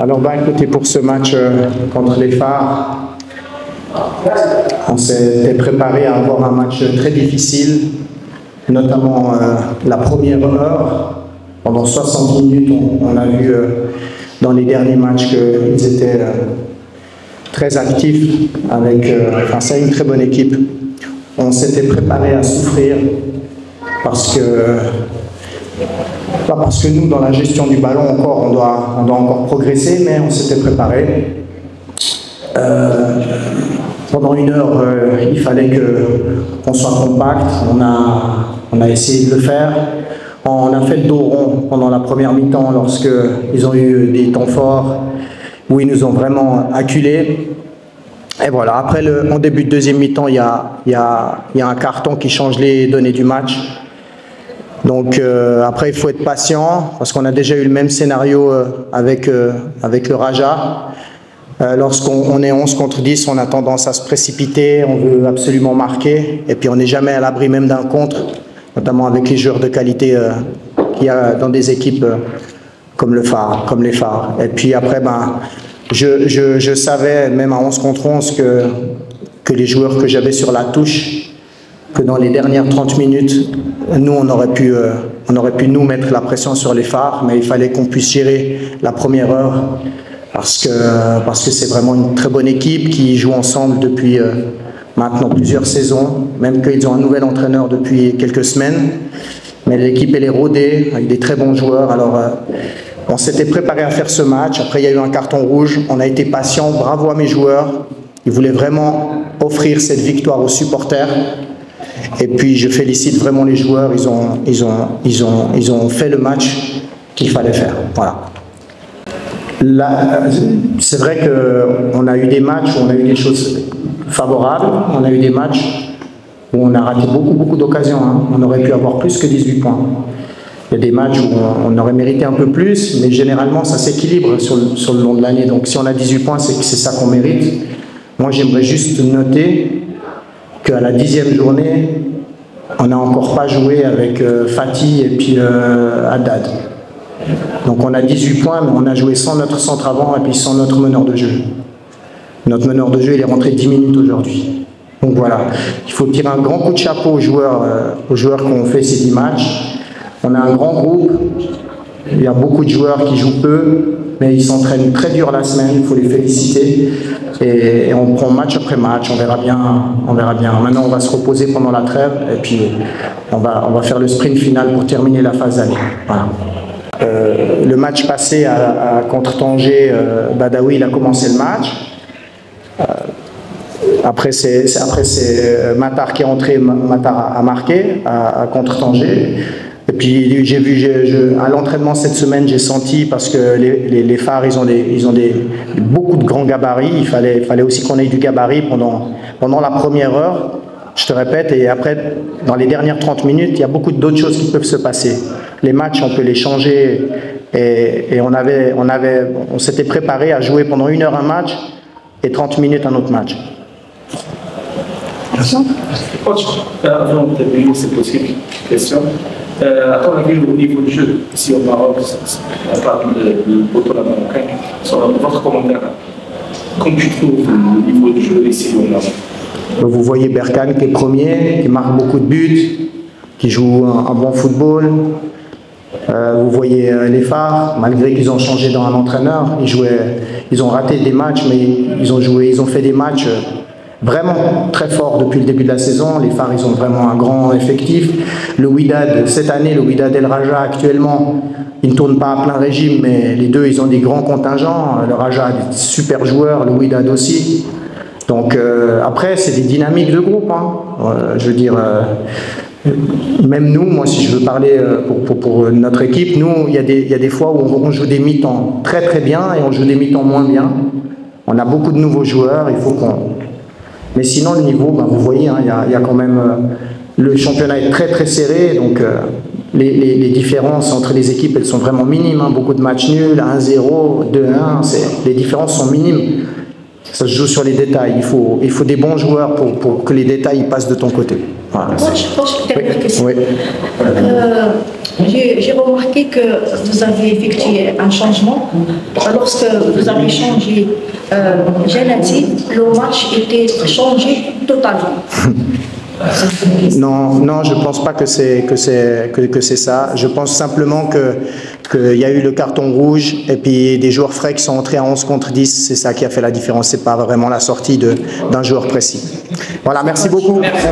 Alors, écoutez, pour ce match contre les Phares, on s'était préparé à avoir un match très difficile, notamment la première heure. Pendant 60 minutes, on a vu dans les derniers matchs qu'ils étaient très actifs. C'est une très bonne équipe. On s'était préparé à souffrir parce que pas parce que nous, dans la gestion du ballon, on doit encore progresser, mais on s'était préparé. Pendant une heure, il fallait qu'on soit compact. On a essayé de le faire. On a fait le dos rond pendant la première mi-temps lorsqu'ils ont eu des temps forts où ils nous ont vraiment acculés. Et voilà, après, en début de deuxième mi-temps, il y a un carton qui change les données du match. Donc après, il faut être patient parce qu'on a déjà eu le même scénario avec le Raja. Lorsqu'on est 11 contre 10, on a tendance à se précipiter, on veut absolument marquer et puis on n'est jamais à l'abri même d'un contre, notamment avec les joueurs de qualité qu'il y a dans des équipes comme les Phares. Et puis après, je savais, même à 11 contre 11, que les joueurs que j'avais sur la touche, que dans les dernières 30 minutes, nous, on aurait pu nous mettre la pression sur les Phares, mais il fallait qu'on puisse gérer la première heure parce que c'est vraiment une très bonne équipe qui joue ensemble depuis maintenant plusieurs saisons, même qu'ils ont un nouvel entraîneur depuis quelques semaines. Mais l'équipe, elle est rodée avec des très bons joueurs. Alors, on s'était préparé à faire ce match. Après, il y a eu un carton rouge. On a été patient. Bravo à mes joueurs. Ils voulaient vraiment offrir cette victoire aux supporters. Et puis, je félicite vraiment les joueurs. Ils ont fait le match qu'il fallait faire. Voilà. C'est vrai qu'on a eu des matchs où on a eu des choses favorables. On a eu des matchs où on a raté beaucoup d'occasions. On aurait pu avoir plus que 18 points. Il y a des matchs où on aurait mérité un peu plus, mais généralement, ça s'équilibre sur le long de l'année. Donc, si on a 18 points, c'est que c'est ça qu'on mérite. Moi, j'aimerais juste noter qu'à la 10e journée, on n'a encore pas joué avec Fatih et puis Haddad. Donc on a 18 points, mais on a joué sans notre centre avant et puis sans notre meneur de jeu. Notre meneur de jeu, il est rentré 10 minutes aujourd'hui. Donc voilà, il faut tirer un grand coup de chapeau aux joueurs qui ont fait ces 10 matchs. On a un grand groupe, il y a beaucoup de joueurs qui jouent peu, mais ils s'entraînent très dur la semaine, il faut les féliciter. Et on prend match après match, on verra bien. Maintenant, on va se reposer pendant la trêve et puis on va faire le sprint final pour terminer la phase d'aller. Voilà. Le match passé contre Tanger, Badawi, il a commencé le match. Après, c'est Matar qui est entré, Matar a marqué contre Tanger. Et puis j'ai vu à l'entraînement cette semaine, j'ai senti, parce que les Phares, ils ont beaucoup de grands gabarits. Il fallait aussi qu'on ait du gabarit pendant la première heure. Je te répète, et après, dans les dernières 30 minutes, il y a beaucoup d'autres choses qui peuvent se passer. Les matchs, on peut les changer, et on s'était préparé à jouer pendant 1 heure un match, et 30 minutes un autre match. Coach, avant de terminer cette possible question, à ton avis, au niveau du jeu, ici au Maroc, à part le poteau marocain, sur votre commentaire, comment tu trouves le niveau du jeu ici au Maroc? Vous voyez Berkane qui est premier, qui marque beaucoup de buts, qui joue un bon football. Vous voyez les Phares, malgré qu'ils ont changé dans un entraîneur, ils ont raté des matchs, mais ils ont fait des matchs vraiment très forts depuis le début de la saison. Les Phares, ils ont vraiment un grand effectif. Le Wydad, cette année, le Wydad El Raja actuellement, ils ne tournent pas à plein régime, mais les deux, ils ont des grands contingents. Le Raja a des super joueurs, le Wydad aussi. Donc après, c'est des dynamiques de groupe. Je veux dire, même nous, moi si je veux parler pour notre équipe, nous, il y a des fois où on joue des mi-temps très très bien et on joue des mi-temps moins bien. On a beaucoup de nouveaux joueurs, il faut qu'on... Mais sinon, le niveau, vous voyez, il y a quand même... le championnat est très très serré, donc les différences entre les équipes, elles sont vraiment minimes. Beaucoup de matchs nuls, 1-0, 2-1, les différences sont minimes. Ça se joue sur les détails. Il faut des bons joueurs pour que les détails passent de ton côté. Voilà. Moi, je pense que dernière question. Oui. J'ai remarqué que vous avez effectué un changement. Lorsque vous avez changé Genati, le match était changé totalement. Non, je ne pense pas que c'est ça. Je pense simplement qu'il y a eu le carton rouge et puis des joueurs frais qui sont entrés à 11 contre 10. C'est ça qui a fait la différence. Ce n'est pas vraiment la sortie d'un joueur précis. Voilà, merci beaucoup. Merci.